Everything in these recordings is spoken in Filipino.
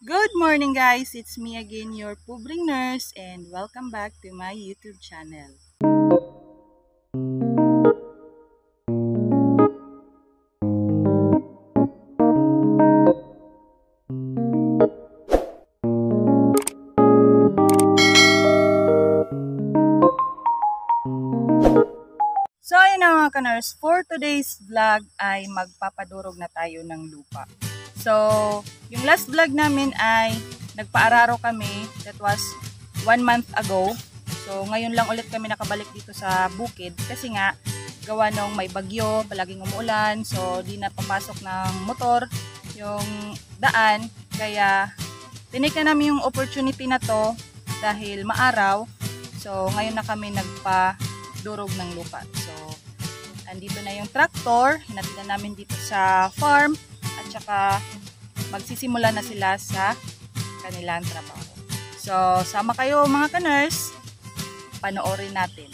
Good morning guys! It's me again, your Pubring Nurse, and welcome back to my YouTube channel. So ayun na mga ka-nurse, for today's vlog ay magpapadurog na tayo ng lupa. So, yung last vlog namin ay nagpaararo kami, that was 1 month ago. So ngayon lang ulit kami nakabalik dito sa bukid kasi nga gawa nung may bagyo, palaging umuulan, so di na papasok ng motor yung daan. Kaya tinake na namin yung opportunity na to dahil maaraw. So ngayon na kami nagpa-durog ng lupa. So andito na yung tractor, hinatid na namin dito sa farm at saka magsisimula na sila sa kanilang trabaho. So sama kayo mga ka-nurse, panoorin natin.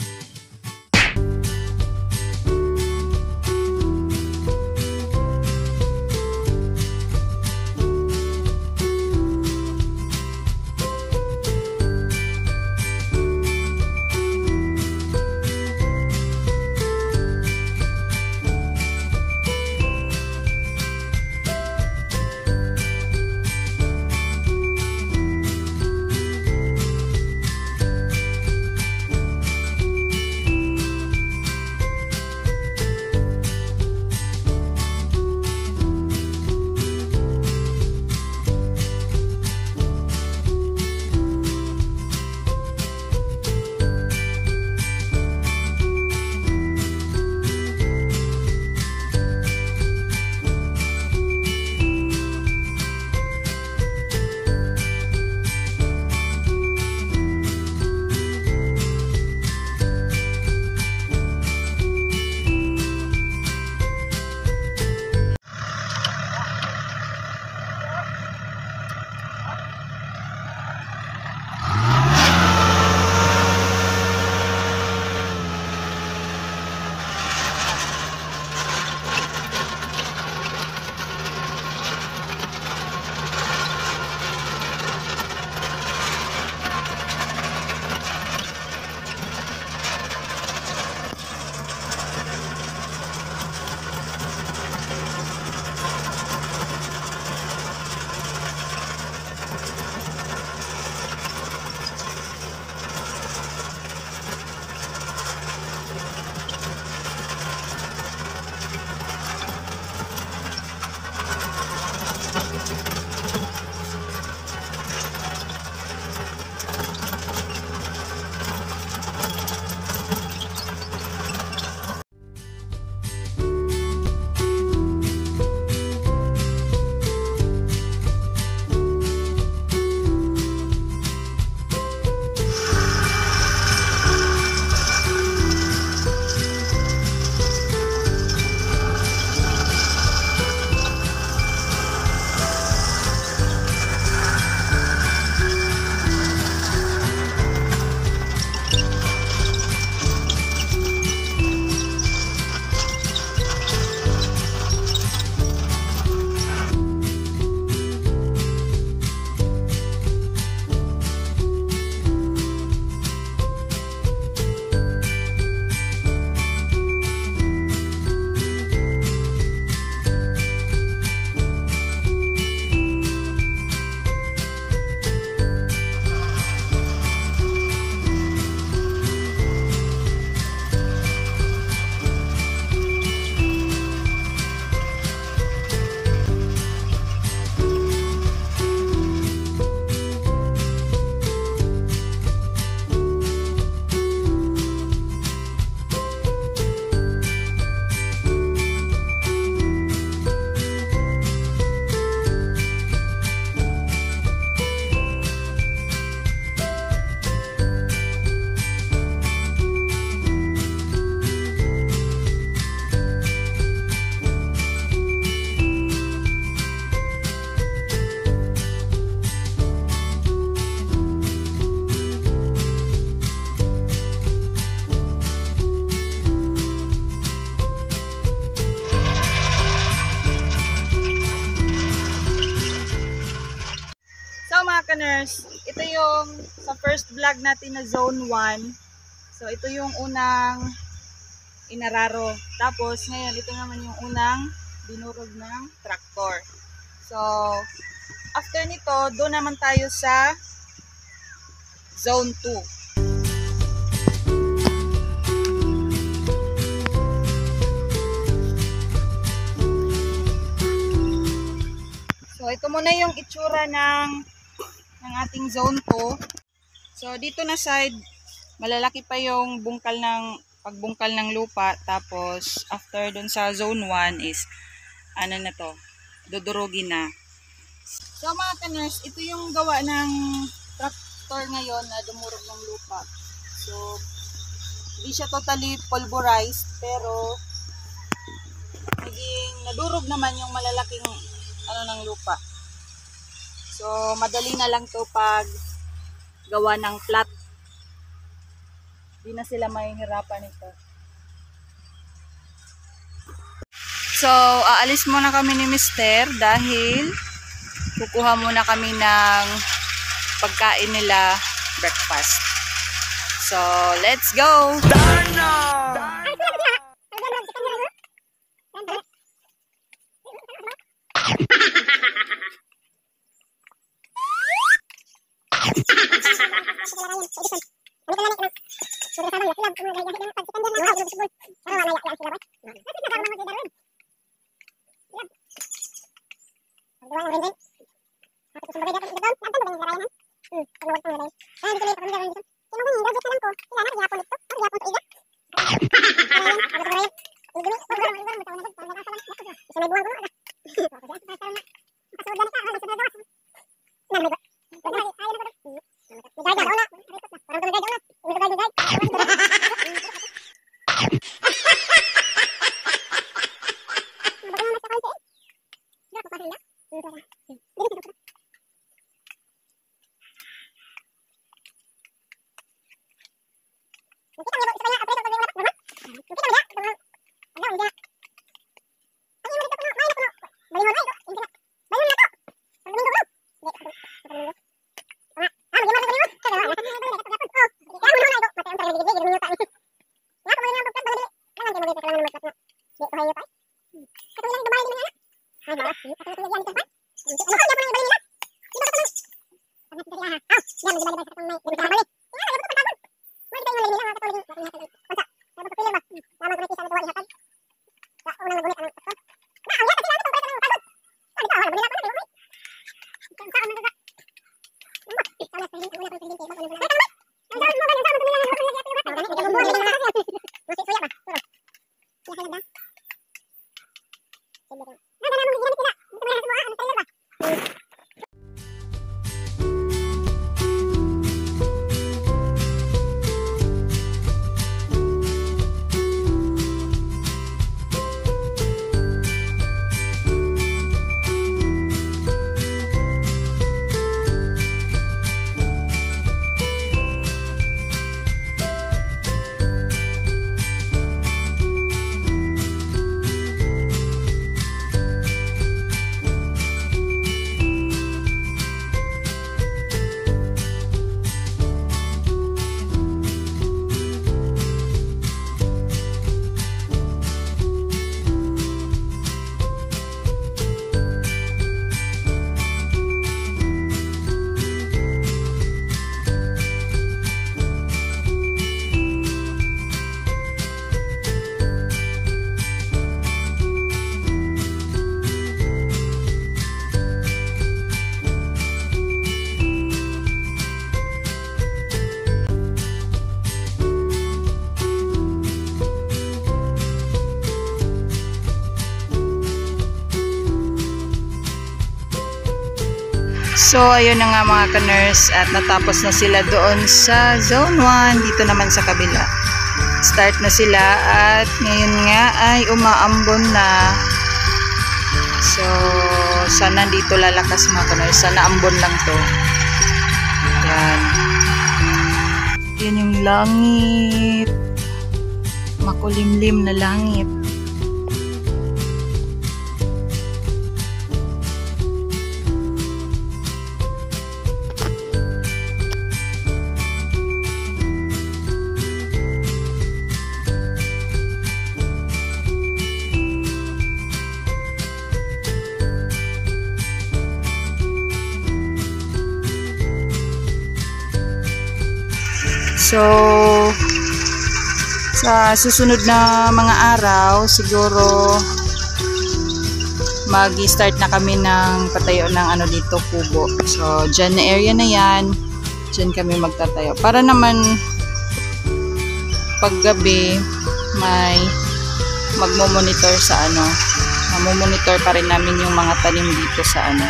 mga ka-nurse, ito yung sa first vlog natin na zone 1. So ito yung unang inararo. Tapos ngayon ito naman yung unang dinurog ng traktor. So after nito, doon naman tayo sa zone 2. So ito muna yung itsura ng ating zone 2. So dito na side, malalaki pa yung pagbungkal ng lupa. Tapos after dun sa zone 1 is ano na to, dudurugin na. So mga ka-nurse, ito yung gawa ng tractor ngayon na dumurog ng lupa. So hindi siya totally pulverized, pero naging nadurog naman yung malalaking ng lupa. So madali na lang to pag gawa ng flat. Hindi na sila mahihirapan nito. So aalis muna kami ni Mister dahil kukuha muna kami ng pagkain nila, breakfast. So let's go. So, ayun na nga mga ka-nurse at natapos na sila doon sa zone 1. Dito naman sa kabila. Start na sila at ngayon nga ay umaambon na. So, sana dito lalakas mga ka-nurse. Sana ambon lang to. Yan. Yan yung langit. Makulimlim na langit. So, sa susunod na mga araw, siguro mag-start na kami ng patayo ng ano dito, kubo. So, dyan na area na yan, dyan kami magtatayo. Para naman paggabi may magmo-monitor sa ano, mamomonitor pa rin namin yung mga tanim dito sa ano,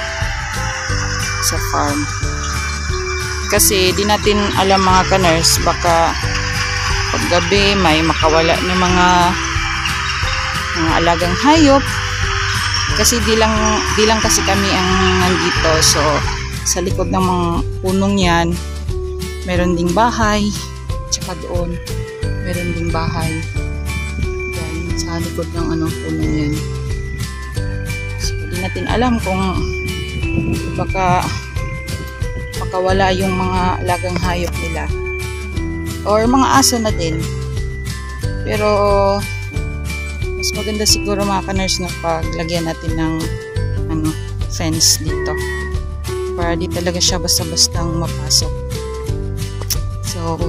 sa farm. Kasi di natin alam mga ka-nurse, baka paggabi may makawala ng mga alagang hayop. Kasi di lang kasi kami ang nandito. So sa likod ng mga punong yan meron ding bahay, tsaka doon meron ding bahay yan, sa likod ng punong yan. So di natin alam kung baka makawala yung mga alagang hayop nila or mga aso na din. Pero mas maganda siguro mga ka-nurse na paglagyan natin ng fence dito para di talaga siya basta-bastang mapasok. So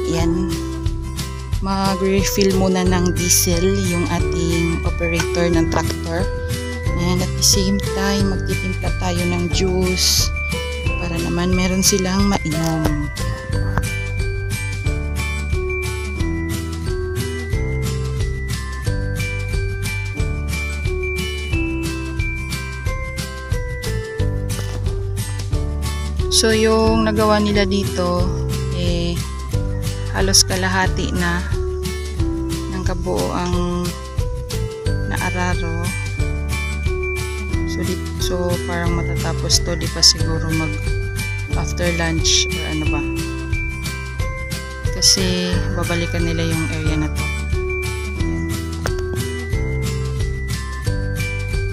yan, mag-refill muna ng diesel yung ating operator ng tractor, and at the same time magtitimpla tayo ng juice para naman meron silang mainom. So yung nagawa nila dito halos kalahati na ng kabuoang na araro. So parang matatapos to, di pa siguro mag after lunch or ano ba, kasi babalikan nila yung area na to.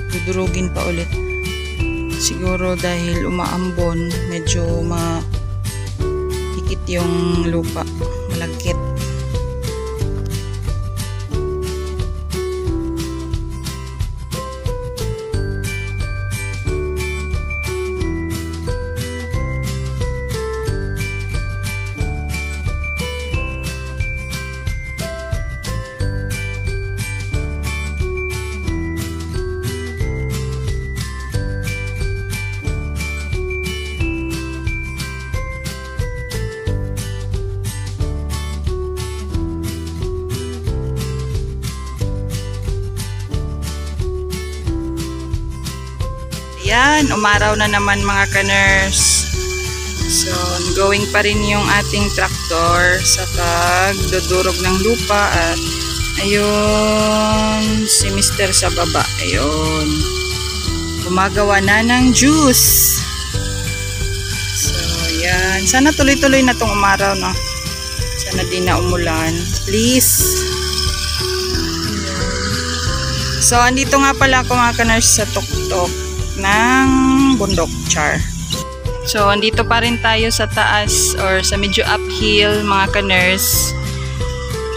Dudurugin pa ulit siguro dahil umaambon, medyo mahikit yung lupa, malagkit. Yan, umaraw na naman mga ka-nurse. So, going pa rin yung ating traktor sa pagdudurog ng lupa. At ayun, si Mr. sa baba. Ayun, gumagawa na ng juice. So, yan. Sana tuloy-tuloy na tong umaraw, no? Sana di na umulan. Please. So, andito nga pala ako mga ka-nurse sa tuktok ng bundok, char. So andito pa rin tayo sa taas or sa medyo uphill mga ka-nurse.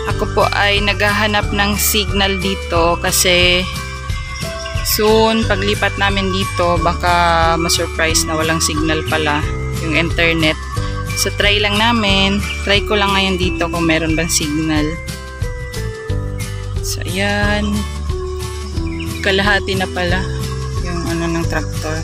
Ako po ay naghahanap ng signal dito kasi soon paglipat namin dito baka ma-surprise na walang signal pala yung internet. So try ko lang ngayon dito kung meron bang signal. So ayan, kalahati na pala ng traktor.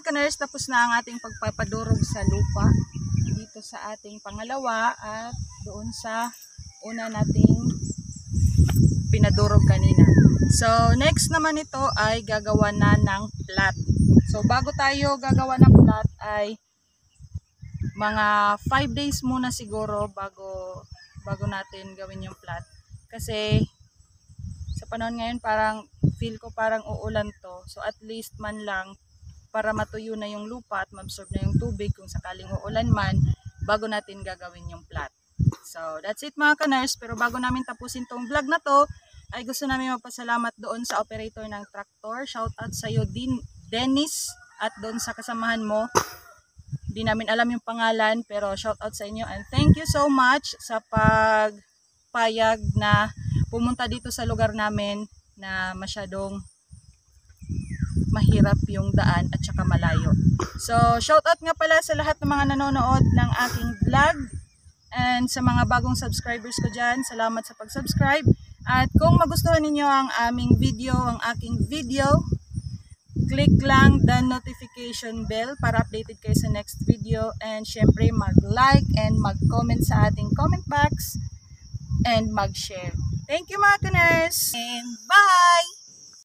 kaners, tapos na ang ating pagpapadurog sa lupa dito sa ating pangalawa at doon sa una nating pinadurog kanina. So next naman ito ay gagawa na ng plat. So bago tayo gagawa ng plat ay mga 5 days muna siguro bago natin gawin yung plat. Kasi sa panahon ngayon parang feel ko parang uulan to. So at least man lang para matuyo na yung lupa at ma-absorb na yung tubig kung sakaling uulan man bago natin gagawin yung plat. So that's it mga kaners. Pero bago namin tapusin tong vlog na to ay gusto namin magpasalamat doon sa operator ng traktor. Shout out sa iyo Dennis at doon sa kasamahan mo. Hindi namin alam yung pangalan pero shout out sa inyo and thank you so much sa pagpayag na pumunta dito sa lugar namin na masyadong mahirap yung daan at saka malayo. So shout out nga pala sa lahat ng mga nanonood ng aking vlog and sa mga bagong subscribers ko dyan. Salamat sa pag-subscribe. At kung magustuhan ninyo ang aming video, ang aking video, click lang the notification bell para updated kayo sa next video. And syempre mag-like and mag-comment sa ating comment box and mag-share. Thank you mga kaners and bye!